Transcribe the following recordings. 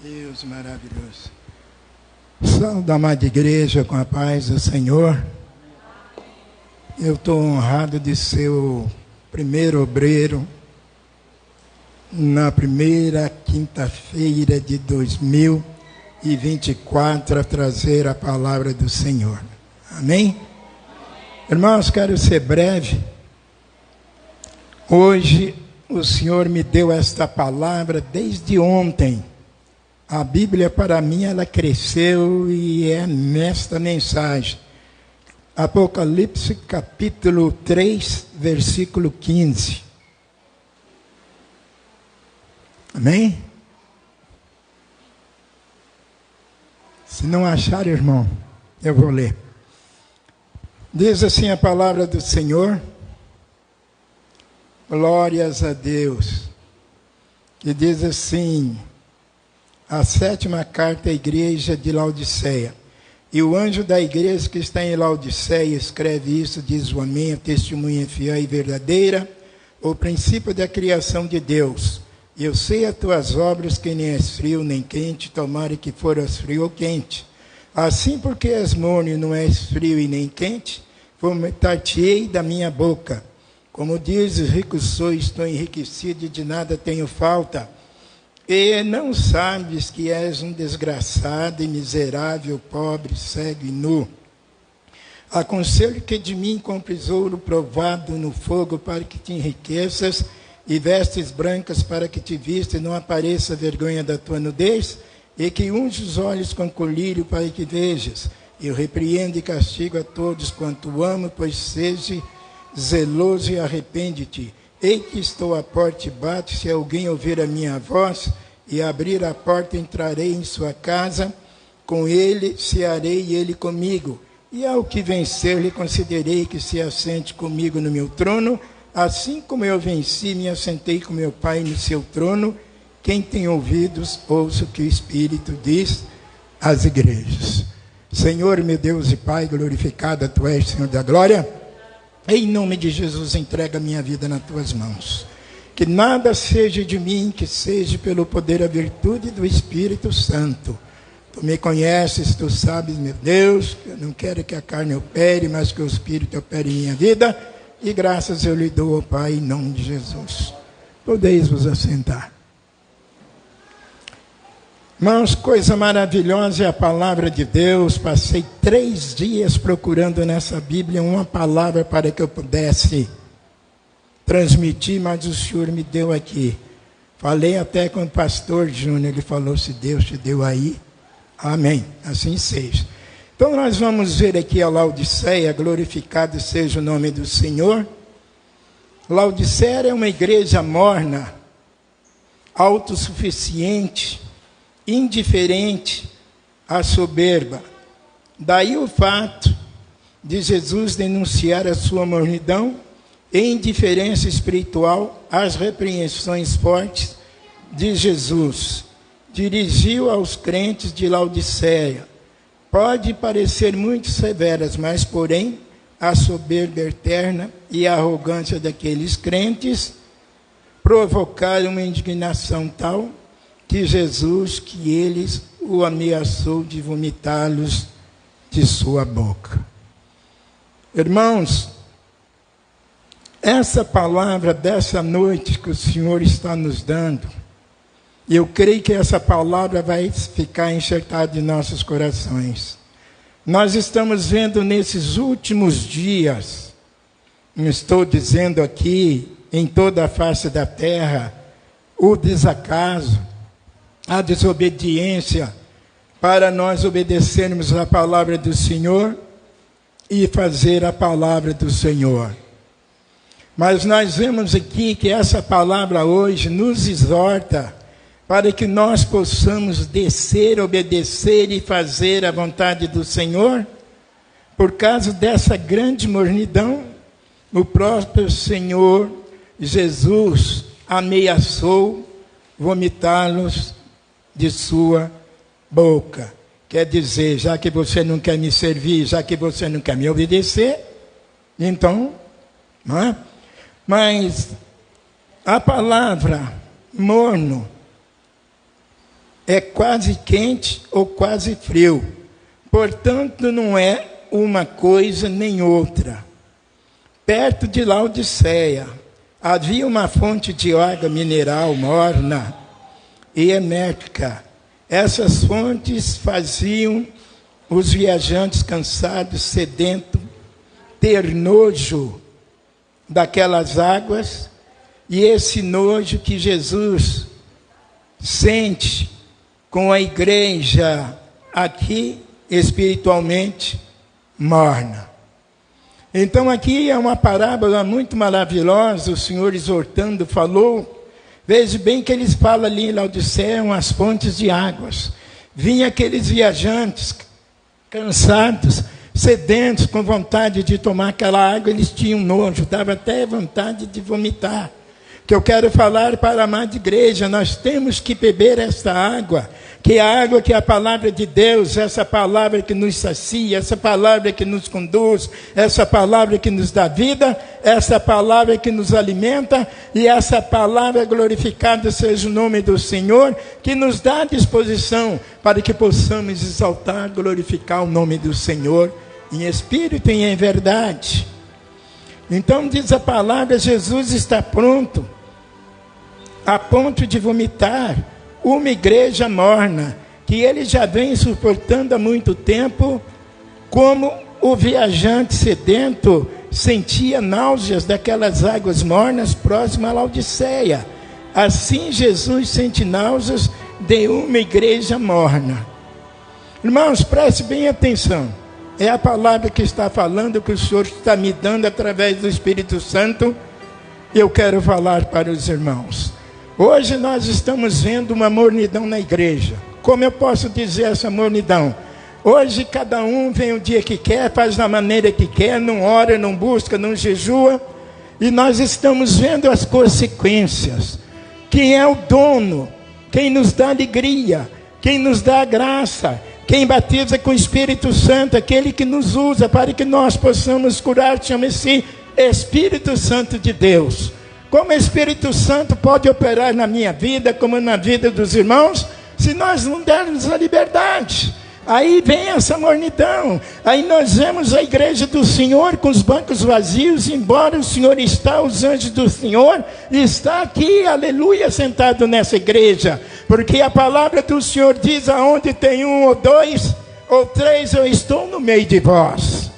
Deus maravilhoso. Saúde a amada igreja com a paz do Senhor. Eu estou honrado de ser o primeiro obreiro na primeira quinta-feira de 2024 a trazer a palavra do Senhor. Amém? Irmãos, quero ser breve. Hoje o Senhor me deu esta palavra desde ontem. A Bíblia, para mim, ela cresceu e é nesta mensagem. Apocalipse, capítulo 3, versículo 15. Amém? Se não achar, irmão, eu vou ler. Diz assim a palavra do Senhor. Glórias a Deus. Que diz assim... A sétima carta à igreja de Laodiceia. E o anjo da igreja que está em Laodiceia escreve isso, diz o amém, a testemunha fiel e verdadeira, o princípio da criação de Deus. Eu sei as tuas obras, que nem és frio nem quente, tomara que foras frio ou quente. Assim, porque és morno e não és frio e nem quente, vomitar-te-ei da minha boca. Como dizes, rico sou, estou enriquecido e de nada tenho falta. E não sabes que és um desgraçado e miserável, pobre, cego e nu. Aconselho que de mim compres ouro provado no fogo para que te enriqueças e vestes brancas para que te vista e não apareça a vergonha da tua nudez, e que unge os olhos com colírio para que vejas. Eu repreendo e castigo a todos quanto amo, pois seja zeloso e arrepende-te. Ei que estou à porta e bato, se alguém ouvir a minha voz e abrir a porta, entrarei em sua casa, com ele cearei e ele comigo. E ao que vencer, lhe concederei que se assente comigo no meu trono, assim como eu venci e me assentei com meu Pai no seu trono. Quem tem ouvidos, ouça o que o Espírito diz às igrejas. Senhor, meu Deus e Pai, glorificado tu és, Senhor da glória. Em nome de Jesus, entrega a minha vida nas tuas mãos. Que nada seja de mim, que seja pelo poder e a virtude do Espírito Santo. Tu me conheces, tu sabes, meu Deus, que eu não quero que a carne opere, mas que o Espírito opere em minha vida. E graças eu lhe dou, ó Pai, em nome de Jesus. Podeis vos assentar. Irmãos, coisa maravilhosa é a palavra de Deus. Passei 3 dias procurando nessa Bíblia uma palavra para que eu pudesse transmitir, mas o Senhor me deu aqui. Falei até com o pastor Júnior, ele falou, se Deus te deu aí, amém, assim seja. Então nós vamos ver aqui a Laodiceia, glorificado seja o nome do Senhor. Laodiceia é uma igreja morna, autossuficiente, indiferente à soberba. Daí o fato de Jesus denunciar a sua mornidão e indiferença espiritual às repreensões fortes de Jesus. Dirigiu aos crentes de Laodiceia. Pode parecer muito severas, mas porém a soberba eterna e a arrogância daqueles crentes provocaram uma indignação tal que Jesus, que eles o ameaçou de vomitá-los de sua boca. Irmãos, essa palavra dessa noite que o Senhor está nos dando, eu creio que essa palavra vai ficar enxertada em nossos corações. Nós estamos vendo nesses últimos dias, não estou dizendo aqui, em toda a face da terra, o desacaso, a desobediência, para nós obedecermos a palavra do Senhor e fazer a palavra do Senhor. Mas nós vemos aqui que essa palavra hoje nos exorta para que nós possamos descer, obedecer e fazer a vontade do Senhor. Por causa dessa grande mornidão, o próprio Senhor Jesus ameaçou vomitá-los de sua boca. Quer dizer, já que você não quer me servir, já que você não quer me obedecer, então, não é? Mas a palavra morno é quase quente ou quase frio. Portanto, não é uma coisa nem outra. Perto de Laodiceia, havia uma fonte de água mineral morna e hermética. Essas fontes faziam os viajantes cansados, sedentos, ter nojo daquelas águas, e esse nojo que Jesus sente com a igreja aqui, espiritualmente morna. Então aqui é uma parábola muito maravilhosa, o Senhor exortando falou. Veja bem que eles falam ali em Laodiceia, umas fontes de águas. Vinham aqueles viajantes cansados, sedentos, com vontade de tomar aquela água, eles tinham nojo, dava até vontade de vomitar. Que eu quero falar para a amada igreja, nós temos que beber esta água, que é a água que é a palavra de Deus, essa palavra que nos sacia, essa palavra que nos conduz, essa palavra que nos dá vida, essa palavra que nos alimenta, e essa palavra glorificada seja o nome do Senhor, que nos dá a disposição para que possamos exaltar, glorificar o nome do Senhor, em espírito e em verdade. Então diz a palavra, Jesus está pronto, a ponto de vomitar uma igreja morna, que ele já vem suportando há muito tempo, como o viajante sedento sentia náuseas daquelas águas mornas próximas a Laodiceia. Assim Jesus sente náuseas de uma igreja morna. Irmãos, preste bem atenção. É a palavra que está falando, que o Senhor está me dando através do Espírito Santo. Eu quero falar para os irmãos. Hoje nós estamos vendo uma mornidão na igreja. Como eu posso dizer essa mornidão? Hoje cada um vem o dia que quer, faz da maneira que quer, não ora, não busca, não jejua. E nós estamos vendo as consequências. Quem é o dono? Quem nos dá alegria? Quem nos dá a graça? Quem batiza com o Espírito Santo? Aquele que nos usa para que nós possamos curar, chama-se Espírito Santo de Deus. Como o Espírito Santo pode operar na minha vida, como na vida dos irmãos, se nós não dermos a liberdade? Aí vem essa mornidão. Aí nós vemos a igreja do Senhor com os bancos vazios, embora o Senhor está, os anjos do Senhor está aqui, aleluia, sentado nessa igreja. Porque a palavra do Senhor diz, aonde tem um ou dois ou três, eu estou no meio de vós.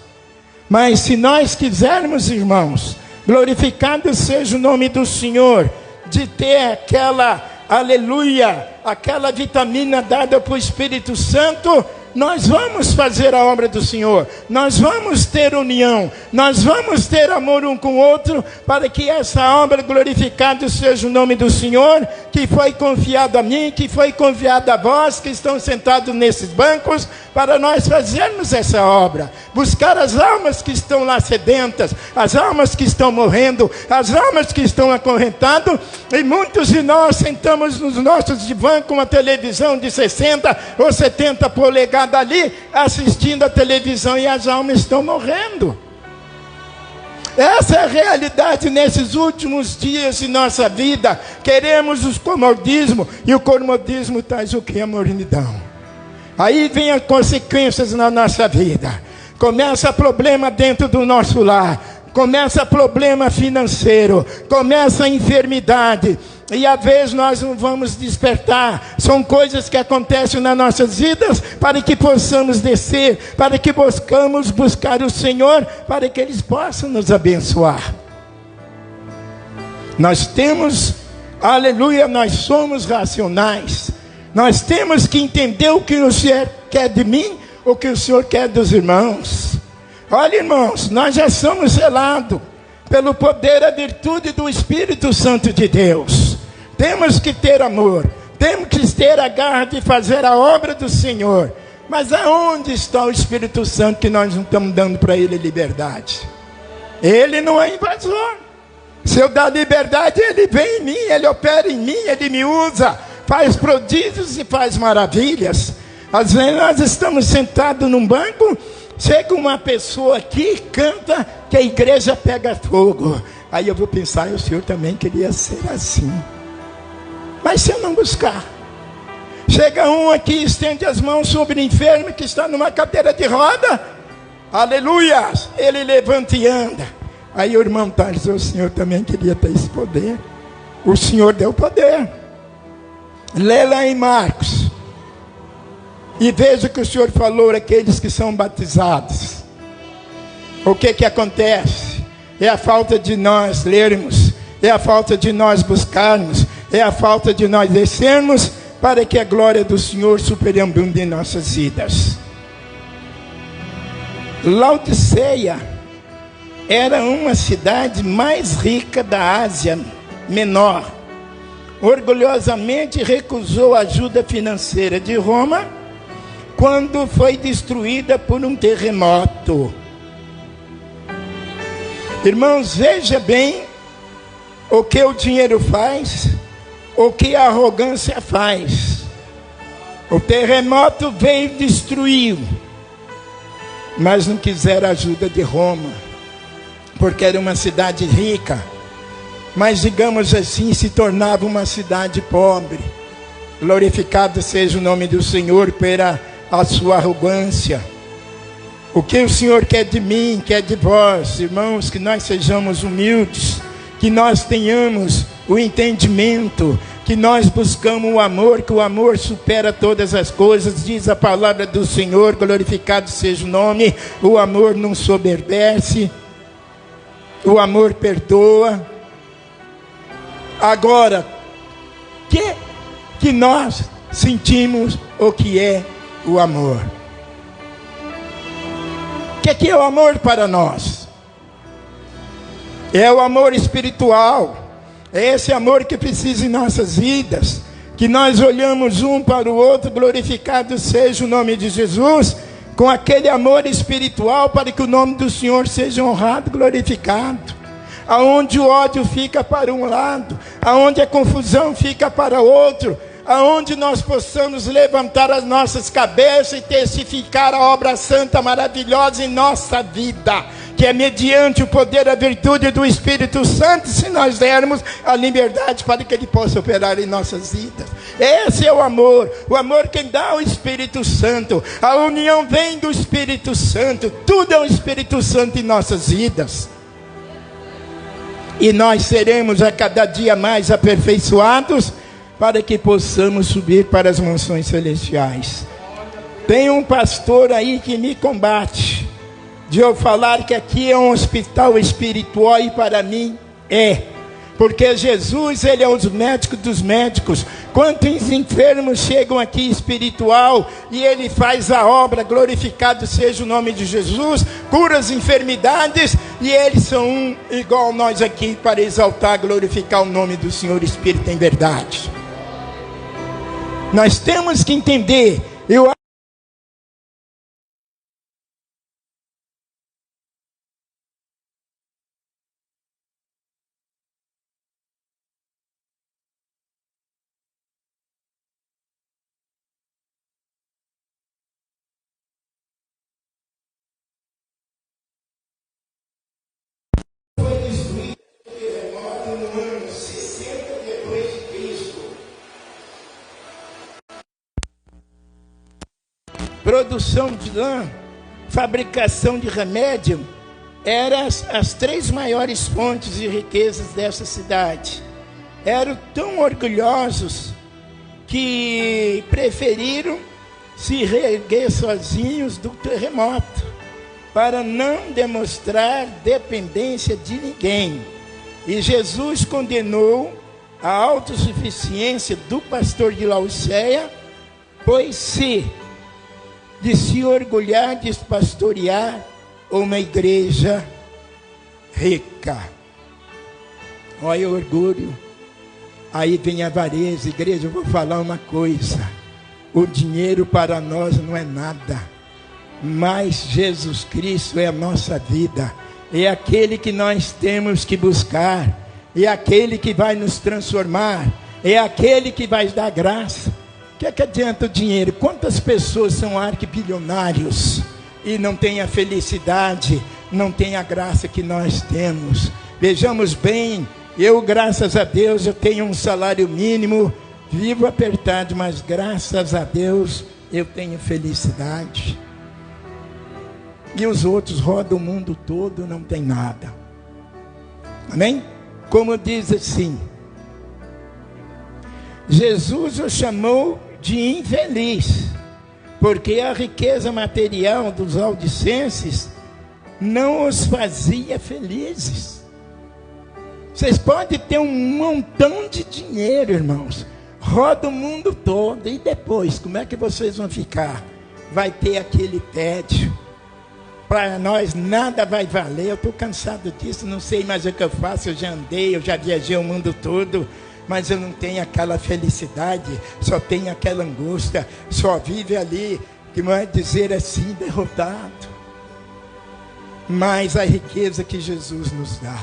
Mas se nós quisermos, irmãos, glorificado seja o nome do Senhor, de ter aquela, aleluia, aquela vitamina dada por Espírito Santo, nós vamos fazer a obra do Senhor, nós vamos ter união, nós vamos ter amor um com o outro, para que essa obra, glorificado seja o nome do Senhor, que foi confiado a mim, que foi confiado a vós, que estão sentados nesses bancos, para nós fazermos essa obra, buscar as almas que estão lá sedentas, as almas que estão morrendo, as almas que estão acorrentadas, e muitos de nós sentamos nos nossos divãs com uma televisão de 60 ou 70 polegadas ali, assistindo a televisão, e as almas estão morrendo. Essa é a realidade nesses últimos dias de nossa vida. Queremos o comodismo, e o comodismo traz o que? A mornidão. Aí vem as consequências na nossa vida. Começa problema dentro do nosso lar, começa problema financeiro, começa a enfermidade, e às vezes nós não vamos despertar. São coisas que acontecem nas nossas vidas, para que possamos descer, para que possamos buscar o Senhor, para que eles possam nos abençoar. Nós temos, aleluia, nós somos racionais. Nós temos que entender o que o Senhor quer de mim, o que o Senhor quer dos irmãos. Olha, irmãos, nós já somos selados pelo poder e a virtude do Espírito Santo de Deus. Temos que ter amor, temos que ter a garra de fazer a obra do Senhor. Mas aonde está o Espírito Santo que nós não estamos dando para ele liberdade? Ele não é invasor. Se eu dar liberdade, ele vem em mim, ele opera em mim, ele me usa, faz prodígios e faz maravilhas. Às vezes nós estamos sentados num banco, chega uma pessoa aqui, canta, que a igreja pega fogo. Aí eu vou pensar, o Senhor também queria ser assim. Mas se eu não buscar, Chega um aqui e estende as mãos sobre o enfermo que está numa cadeira de roda. Aleluia! Ele levanta e anda. Aí o irmão Thales, o Senhor também queria ter esse poder. O Senhor deu poder. Lê lá em Marcos. E veja que o Senhor falou àqueles que são batizados. O que acontece? É a falta de nós lermos. É a falta de nós buscarmos. É a falta de nós descermos para que a glória do Senhor superabunde em nossas vidas. Laodiceia era uma cidade mais rica da Ásia Menor. Orgulhosamente recusou a ajuda financeira de Roma quando foi destruída por um terremoto. Irmãos, veja bem o que o dinheiro faz, o que a arrogância faz. O terremoto veio e destruiu, mas não quiseram a ajuda de Roma, porque era uma cidade rica, mas digamos assim, se tornava uma cidade pobre. Glorificado seja o nome do Senhor pela a sua arrogância. O que o Senhor quer de mim, quer de vós, irmãos, que nós sejamos humildes, que nós tenhamos o entendimento, que nós buscamos o amor, que o amor supera todas as coisas, diz a palavra do Senhor, glorificado seja o nome. O amor não soberbece, o amor perdoa. Agora, que nós sentimos o que é o amor? O que é o amor para nós? É o amor espiritual. É esse amor que precisa em nossas vidas, que nós olhamos um para o outro, glorificado seja o nome de Jesus, com aquele amor espiritual, para que o nome do Senhor seja honrado, glorificado. Aonde o ódio fica para um lado, aonde a confusão fica para outro, aonde nós possamos levantar as nossas cabeças e testificar a obra santa, maravilhosa em nossa vida, que é mediante o poder, a virtude do Espírito Santo, se nós dermos a liberdade para que Ele possa operar em nossas vidas. Esse é o amor quem dá o Espírito Santo. A união vem do Espírito Santo, tudo é o Espírito Santo em nossas vidas. E nós seremos a cada dia mais aperfeiçoados, para que possamos subir para as mansões celestiais. Tem um pastor aí que me combate de eu falar que aqui é um hospital espiritual, e para mim é, porque Jesus, Ele é o médico dos médicos. Quantos enfermos chegam aqui espiritual e Ele faz a obra, glorificado seja o nome de Jesus, cura as enfermidades, e eles são um igual nós aqui, para exaltar, glorificar o nome do Senhor Espírito em verdade. Nós temos que entender. Produção de lã, fabricação de remédio, eram as três maiores fontes de riquezas dessa cidade. Eram tão orgulhosos que preferiram se reerguer sozinhos do terremoto, para não demonstrar dependência de ninguém. E Jesus condenou a autossuficiência do pastor de Laodiceia, pois de se orgulhar de pastorear uma igreja rica. Olha o orgulho. Aí vem a avareza. Igreja, eu vou falar uma coisa: o dinheiro para nós não é nada, mas Jesus Cristo é a nossa vida. É aquele que nós temos que buscar, é aquele que vai nos transformar, é aquele que vai dar graça. O que adianta o dinheiro? Quantas pessoas são arquibilionários e não têm a felicidade, não têm a graça que nós temos? Vejamos bem, eu, graças a Deus, eu tenho um salário mínimo, Vivo apertado, mas graças a Deus eu tenho felicidade. E os outros rodam o mundo todo, não tem nada. Amém? Como diz assim, Jesus o chamou de infeliz, porque a riqueza material dos laudicenses não os fazia felizes. Vocês podem ter um montão de dinheiro, irmãos, roda o mundo todo, e depois, como é que vocês vão ficar? Vai ter aquele tédio. Para nós nada vai valer. Eu estou cansado disso, não sei mais o que eu faço. Eu já andei, eu já viajei o mundo todo, mas eu não tenho aquela felicidade, só tenho aquela angústia, só vive ali, que vai dizer assim, derrotado. Mas a riqueza que Jesus nos dá,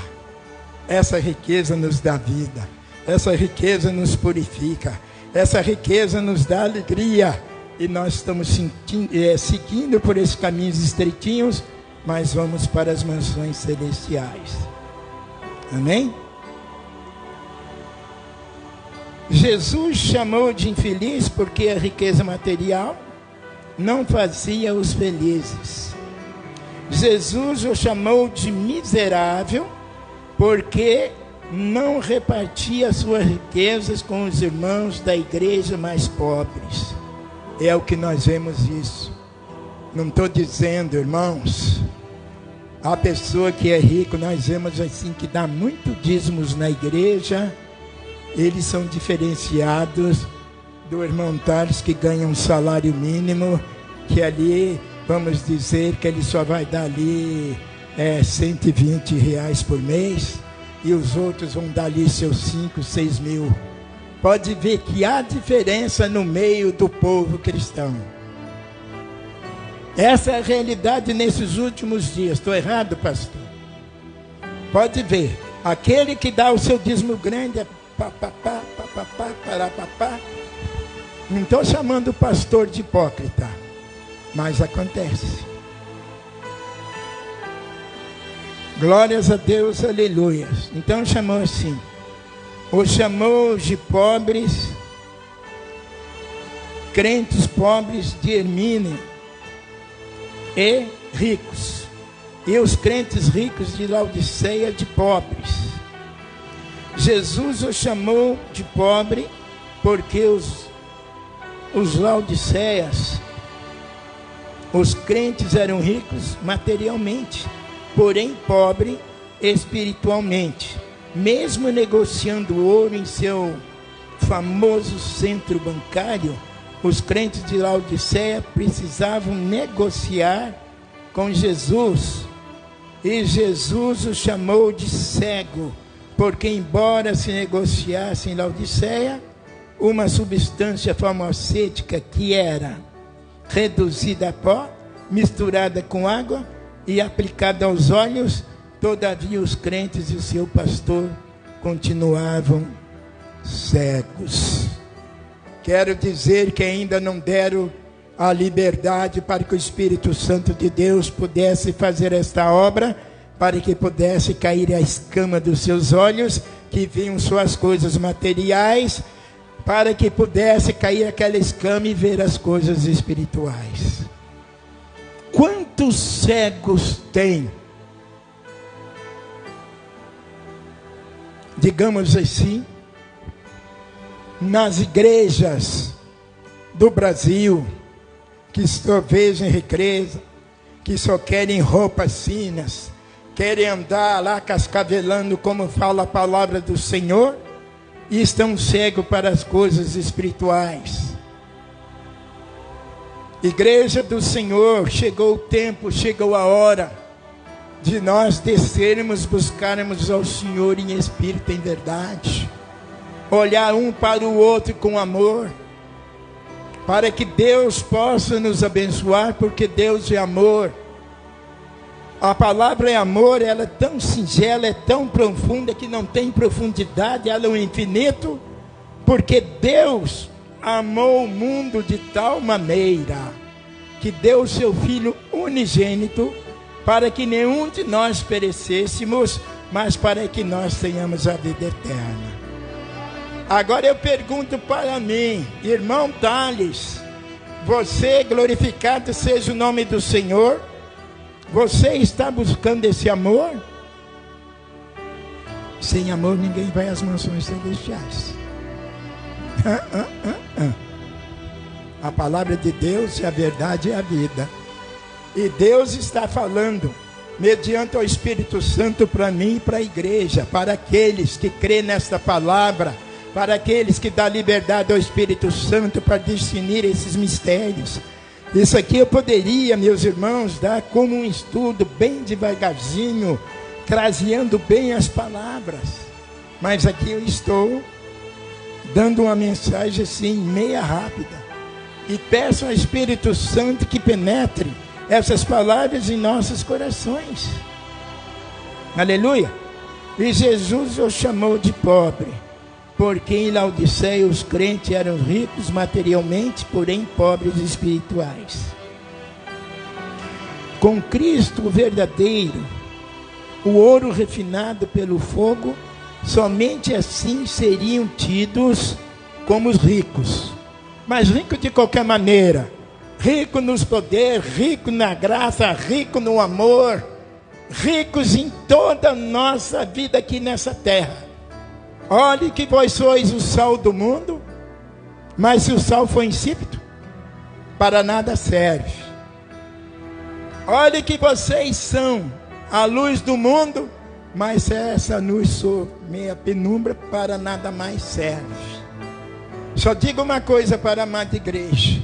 essa riqueza nos dá vida, essa riqueza nos purifica, essa riqueza nos dá alegria. E nós estamos seguindo por esses caminhos estreitinhos, mas vamos para as mansões celestiais. Amém? Jesus chamou de infeliz porque a riqueza material não fazia os felizes. Jesus o chamou de miserável porque não repartia suas riquezas com os irmãos da igreja mais pobres. É o que nós vemos isso. Não estou dizendo, irmãos, a pessoa que é rico, nós vemos assim, que dá muito dízimos na igreja, eles são diferenciados do irmão Tales, que ganha um salário mínimo, que ali, vamos dizer, que ele só vai dar ali R$120 por mês, e os outros vão dar ali seus 5, 6 mil. Pode ver que há diferença no meio do povo cristão. Essa é a realidade nesses últimos dias. Estou errado, pastor? Pode ver. Aquele que dá o seu dízimo grande é papapá, papapá, parapapá. Não estou chamando o pastor de hipócrita, mas acontece. Glórias a Deus, aleluia. Então chamou assim. Os chamou de pobres, crentes pobres de Hermínio, e ricos. E os crentes ricos de Laodiceia de pobres. Jesus os chamou de pobre porque os Laodiceias, os crentes eram ricos materialmente, porém pobre espiritualmente. Mesmo negociando ouro em seu famoso centro bancário, os crentes de Laodiceia precisavam negociar com Jesus. E Jesus os chamou de cego, porque embora se negociasse em Laodiceia uma substância farmacêutica que era reduzida a pó, misturada com água e aplicada aos olhos, todavia os crentes e o seu pastor continuavam cegos. Quero dizer que ainda não deram a liberdade para que o Espírito Santo de Deus pudesse fazer esta obra, para que pudesse cair a escama dos seus olhos, que viam suas coisas materiais, para que pudesse cair aquela escama e ver as coisas espirituais. Quantos cegos tem? Digamos assim, nas igrejas do Brasil, que só veem riqueza, que só querem roupas finas, querem andar lá cascavelando, como fala a palavra do Senhor, e estão cegos para as coisas espirituais. Igreja do Senhor, chegou o tempo, chegou a hora de nós descermos, buscarmos ao Senhor em espírito e em verdade, olhar um para o outro com amor, para que Deus possa nos abençoar, porque Deus é amor. A palavra é amor, ela é tão singela, é tão profunda, que não tem profundidade, ela é o infinito, porque Deus amou o mundo de tal maneira, que deu o seu Filho unigênito, para que nenhum de nós perecêssemos, mas para que nós tenhamos a vida eterna. Agora eu pergunto para mim, irmão Thales, você, glorificado seja o nome do Senhor, você está buscando esse amor? Sem amor ninguém vai às mansões celestiais. A palavra de Deus é a verdade e a vida. E Deus está falando, mediante o Espírito Santo, para mim e para a igreja, para aqueles que crêem nesta palavra, para aqueles que dão liberdade ao Espírito Santo para discernir esses mistérios. Isso aqui eu poderia, meus irmãos, dar como um estudo bem devagarzinho, craseando bem as palavras. Mas aqui eu estou dando uma mensagem assim, meia rápida. E peço ao Espírito Santo que penetre essas palavras em nossos corações. Aleluia! E Jesus o chamou de pobre, porque em Laodiceia os crentes eram ricos materialmente, porém pobres espirituais. Com Cristo verdadeiro, o ouro refinado pelo fogo, somente assim seriam tidos como os ricos. Mas rico de qualquer maneira, rico nos poderes, rico na graça, rico no amor, ricos em toda a nossa vida aqui nessa terra. Olhe que vós sois o sal do mundo, mas se o sal for insípido, para nada serve. Olhe que vocês são a luz do mundo, mas se essa luz for meia penumbra, para nada mais serve. Só digo uma coisa para a amada igreja: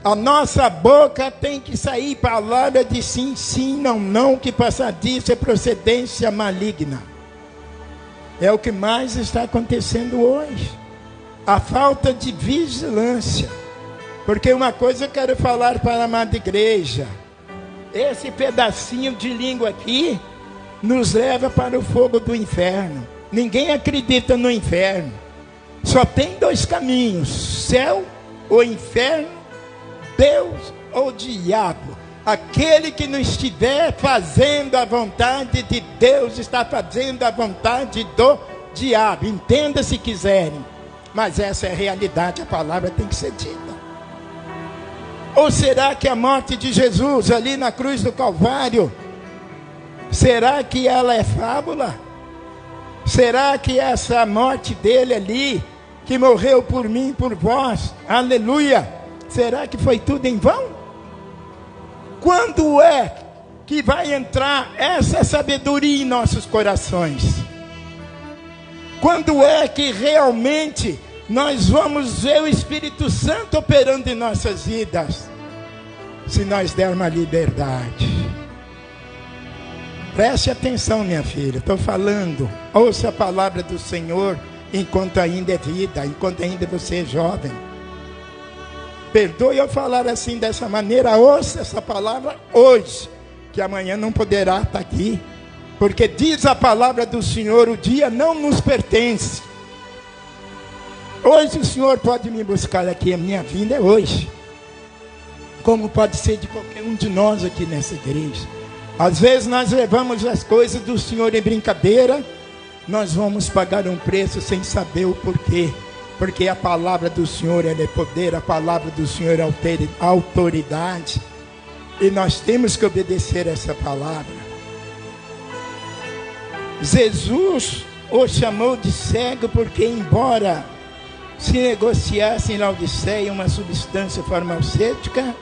a nossa boca tem que sair palavra de sim, sim, não, não, que passar disso é procedência maligna. É o que mais está acontecendo hoje. A falta de vigilância. Porque uma coisa eu quero falar para a amada igreja: esse pedacinho de língua aqui nos leva para o fogo do inferno. Ninguém acredita no inferno. Só tem dois caminhos: céu ou inferno, Deus ou diabo. Aquele que não estiver fazendo a vontade de Deus está fazendo a vontade do diabo. Entenda se quiserem, mas essa é a realidade, a palavra tem que ser dita. Ou será que a morte de Jesus ali na cruz do Calvário, será que ela é fábula? Será que essa morte dele ali, que morreu por mim e por vós, aleluia, será que foi tudo em vão? Quando é que vai entrar essa sabedoria em nossos corações? Quando é que realmente nós vamos ver o Espírito Santo operando em nossas vidas? Se nós dermos a liberdade. Preste atenção, minha filha, estou falando. Ouça a palavra do Senhor enquanto ainda é vida, enquanto ainda você é jovem. Perdoe eu falar assim dessa maneira, ouça essa palavra hoje, que amanhã não poderá estar aqui, porque diz a palavra do Senhor, o dia não nos pertence. Hoje o Senhor pode me buscar aqui, a minha vinda é hoje, como pode ser de qualquer um de nós aqui nessa igreja. Às vezes nós levamos as coisas do Senhor em brincadeira, nós vamos pagar um preço sem saber o porquê. Porque a palavra do Senhor ela é poder, a palavra do Senhor é autoridade. E nós temos que obedecer essa palavra. Jesus o chamou de cego porque, embora se negociasse em Laodiceia uma substância farmacêutica,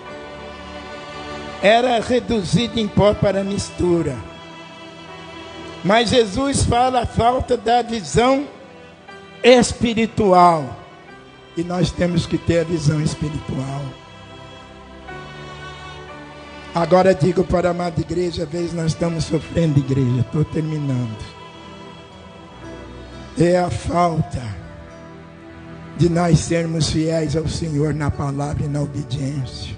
era reduzido em pó para mistura. Mas Jesus fala a falta da visão espiritual, e nós temos que ter a visão espiritual. Agora digo para a amada igreja, às vezes nós estamos sofrendo, igreja, estou terminando, é a falta de nós sermos fiéis ao Senhor na palavra e na obediência.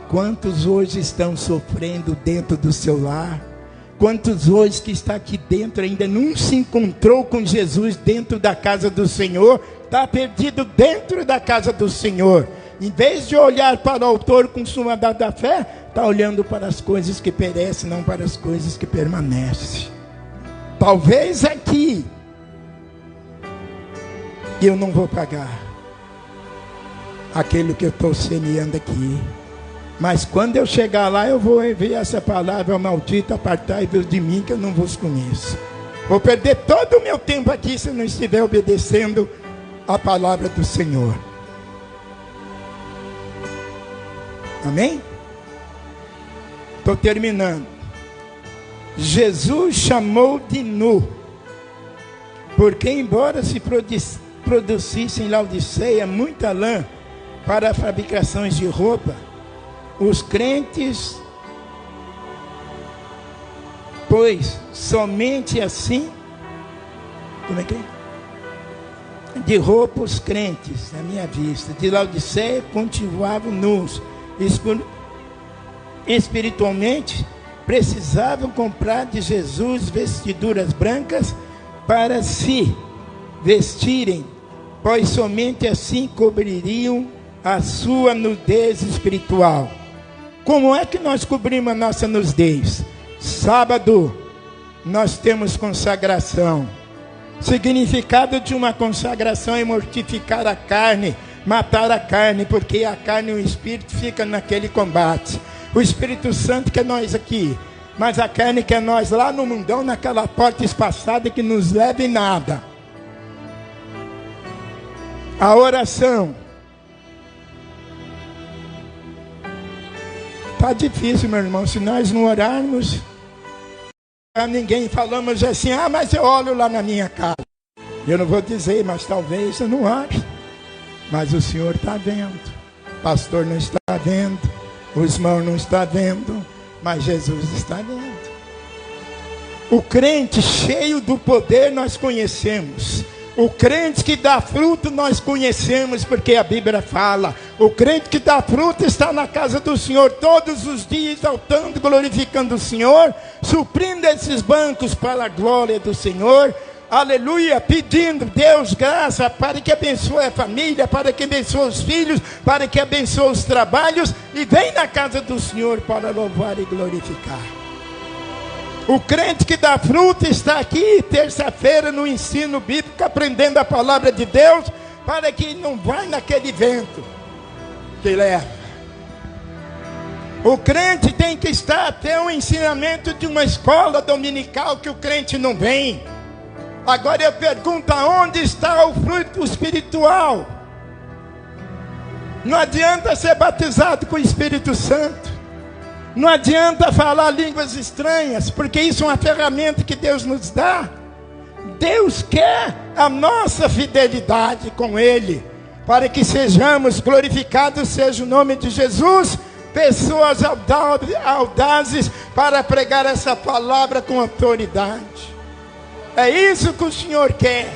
Quantos hoje estão sofrendo dentro do seu lar? Quantos hoje que está aqui dentro ainda não se encontrou com Jesus dentro da casa do Senhor? Está perdido dentro da casa do Senhor. Em vez de olhar para o autor consumador da fé, está olhando para as coisas que perecem, não para as coisas que permanecem. Talvez aqui E eu não vou pagar aquilo que eu estou semeando aqui. Mas quando eu chegar lá, eu vou ver essa palavra maldita, apartai-vos de mim, que eu não vos conheço. Vou perder todo o meu tempo aqui se eu não estiver obedecendo a palavra do Senhor. Amém? Estou terminando. Jesus chamou de nu, porque embora se produzisse em Laodiceia muita lã para fabricações de roupa, os crentes, pois somente assim, como é que é? De roupa os crentes, na minha vista, de Laodiceia continuavam nus, espiritualmente precisavam comprar de Jesus vestiduras brancas para se vestirem, pois somente assim cobririam a sua nudez espiritual. Como é que nós cobrimos a nossa nudez? Sábado, nós temos consagração. Significado de uma consagração é mortificar a carne, matar a carne, porque a carne e o espírito ficam naquele combate. O Espírito Santo que é nós aqui, mas a carne que é nós lá no mundão, naquela porta espaçada que nos leva em nada. A oração. Está difícil, meu irmão, se nós não orarmos, a ninguém falamos assim, mas eu oro lá na minha casa. Eu não vou dizer, mas talvez eu não ore. Mas o Senhor está vendo, o pastor não está vendo, o irmão não está vendo, mas Jesus está vendo. O crente cheio do poder nós conhecemos. O crente que dá fruto nós conhecemos, porque a Bíblia fala. O crente que dá fruto está na casa do Senhor todos os dias, exaltando, glorificando o Senhor, suprindo esses bancos para a glória do Senhor. Aleluia, pedindo Deus graça para que abençoe a família, para que abençoe os filhos, para que abençoe os trabalhos, e vem na casa do Senhor para louvar e glorificar. O crente que dá fruto está aqui terça-feira no ensino bíblico, aprendendo a palavra de Deus, para que não vá naquele vento que leva. O crente tem que estar até o ensinamento de uma escola dominical que o crente não vem. Agora eu pergunto, aonde está o fruto espiritual? Não adianta ser batizado com o Espírito Santo. Não adianta falar línguas estranhas, porque isso é uma ferramenta que Deus nos dá. Deus quer a nossa fidelidade com Ele, para que sejamos glorificados, seja o nome de Jesus, pessoas audazes para pregar essa palavra com autoridade. É isso que o Senhor quer.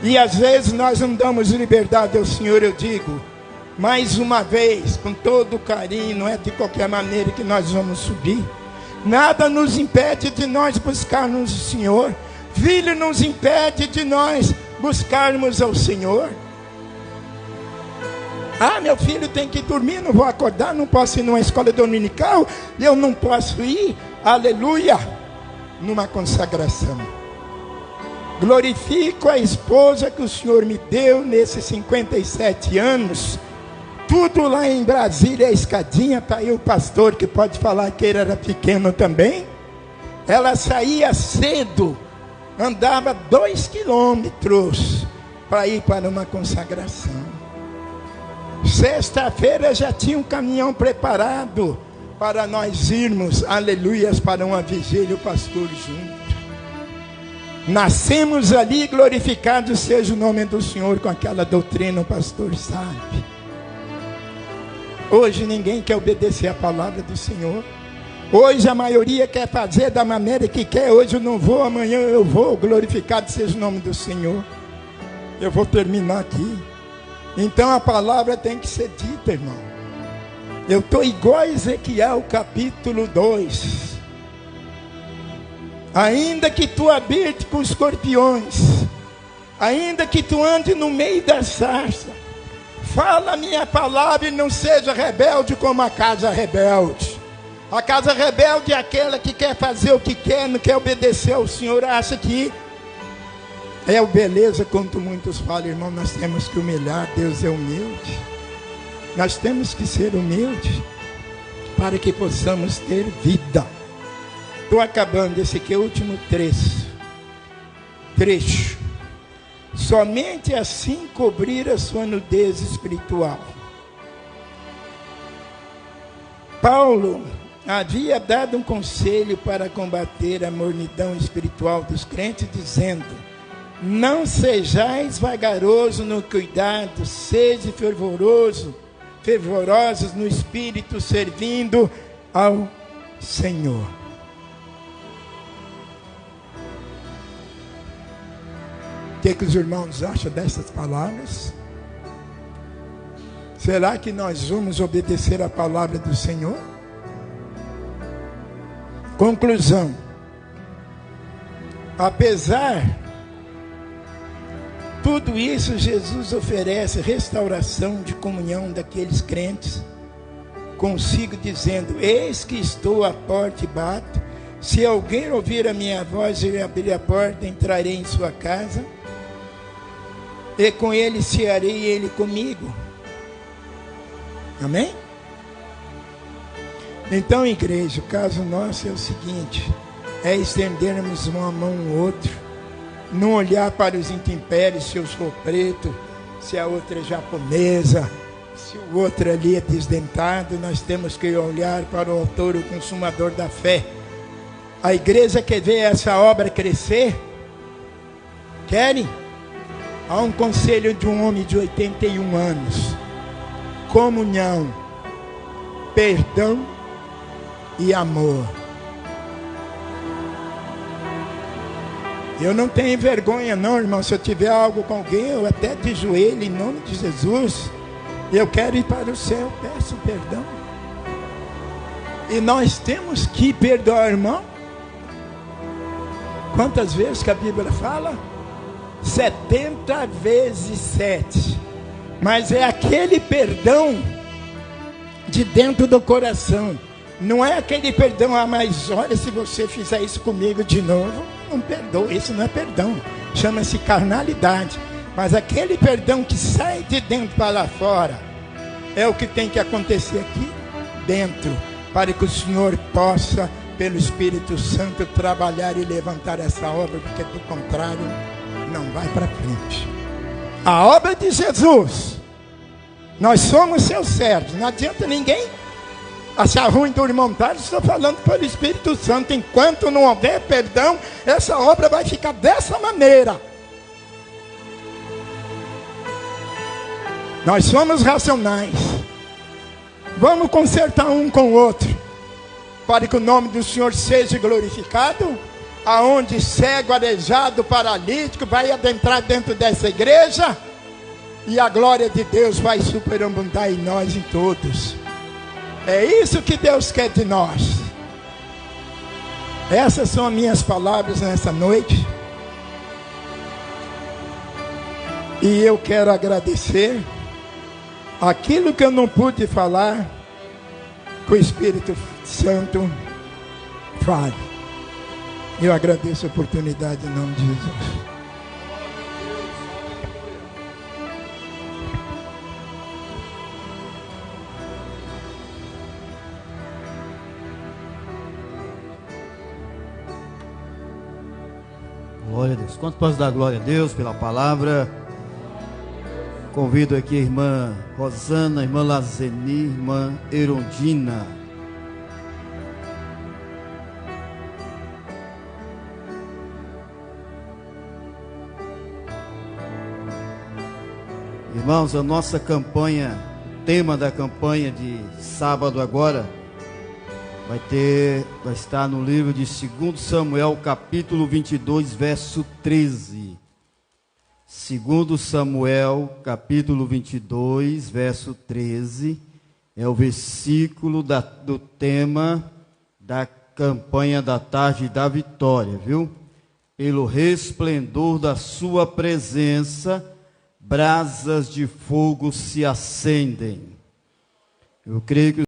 E às vezes nós não damos liberdade ao Senhor, eu digo. Mais uma vez, com todo carinho, não é de qualquer maneira que nós vamos subir. Nada nos impede de nós buscarmos o Senhor. Filho nos impede de nós buscarmos ao Senhor. Meu filho tem que dormir, não vou acordar, não posso ir numa escola dominical, eu não posso ir, aleluia, numa consagração. Glorifico a esposa que o Senhor me deu nesses 57 anos. Tudo lá em Brasília, a escadinha, está aí o pastor que pode falar que ele era pequeno também. Ela saía cedo, andava 2 quilômetros para ir para uma consagração. Sexta-feira já tinha um caminhão preparado para nós irmos, aleluias, para uma vigília, o pastor junto. Nascemos ali, glorificado seja o nome do Senhor, com aquela doutrina, o pastor sabe. Hoje ninguém quer obedecer a palavra do Senhor. Hoje a maioria quer fazer da maneira que quer. Hoje eu não vou, amanhã eu vou. Glorificado seja o nome do Senhor. Eu vou terminar aqui. Então a palavra tem que ser dita, irmão. Eu estou igual a Ezequiel capítulo 2. Ainda que tu habite com escorpiões, ainda que tu ande no meio da sarça, fala a minha palavra e não seja rebelde como a casa rebelde. A casa rebelde é aquela que quer fazer o que quer, não quer obedecer ao Senhor, acha que É o beleza, quanto muitos falam, irmão, nós temos que humilhar, Deus é humilde. Nós temos que ser humildes para que possamos ter vida. Estou acabando, esse aqui é o último trecho. Somente assim cobrir a sua nudez espiritual. Paulo havia dado um conselho para combater a mornidão espiritual dos crentes, dizendo: não sejais vagarosos no cuidado, sede fervorosos no espírito, servindo ao Senhor. O que os irmãos acham dessas palavras? Será que nós vamos obedecer a palavra do Senhor? Conclusão. Apesar tudo isso, Jesus oferece restauração de comunhão daqueles crentes consigo, dizendo: eis que estou à porta e bato. Se alguém ouvir a minha voz e abrir a porta, entrarei em sua casa, e com ele cearei e ele comigo. Amém? Então, igreja, o caso nosso é o seguinte: é estendermos uma mão ao outro, não olhar para os intempéries, se eu sou preto, se a outra é japonesa, se o outro ali é desdentado. Nós temos que olhar para o autor, o consumador da fé. A igreja quer ver essa obra crescer? Querem? Há um conselho de um homem de 81 anos: comunhão, perdão e amor. Eu não tenho vergonha não, irmão. Se eu tiver algo com alguém, eu até de joelho, em nome de Jesus. Eu quero ir para o céu, peço perdão. E nós temos que perdoar, irmão. Quantas vezes que a Bíblia fala? 70 vezes 7. Mas é aquele perdão de dentro do coração. Não é aquele perdão: mas olha, se você fizer isso comigo de novo, não perdoa. Isso não é perdão, chama-se carnalidade. Mas aquele perdão que sai de dentro para fora é o que tem que acontecer aqui dentro, para que o Senhor possa, pelo Espírito Santo, trabalhar e levantar essa obra, porque do contrário não vai para frente. A obra de Jesus, nós somos seus servos. Não adianta ninguém achar ruim do irmão Tales. Estou falando pelo Espírito Santo. Enquanto não houver perdão, essa obra vai ficar dessa maneira. Nós somos racionais. Vamos consertar um com o outro, para que o nome do Senhor seja glorificado. Aonde cego, aleijado, paralítico vai adentrar dentro dessa igreja, e a glória de Deus vai superabundar em nós, em todos. É isso que Deus quer de nós. Essas são as minhas palavras nessa noite. E eu quero agradecer aquilo que eu não pude falar, que o Espírito Santo fale. Eu agradeço a oportunidade em nome de Jesus. Glória a Deus. Quanto posso dar glória a Deus pela palavra? Convido aqui a irmã Rosana, a irmã Lazeni, a irmã Erondina. Irmãos, a nossa campanha, o tema da campanha de sábado agora, vai estar no livro de 2 Samuel, capítulo 22, verso 13. 2 Samuel, capítulo 22, verso 13, é o versículo do tema da campanha da tarde da vitória, viu? Pelo resplendor da sua presença, brasas de fogo se acendem. Eu creio que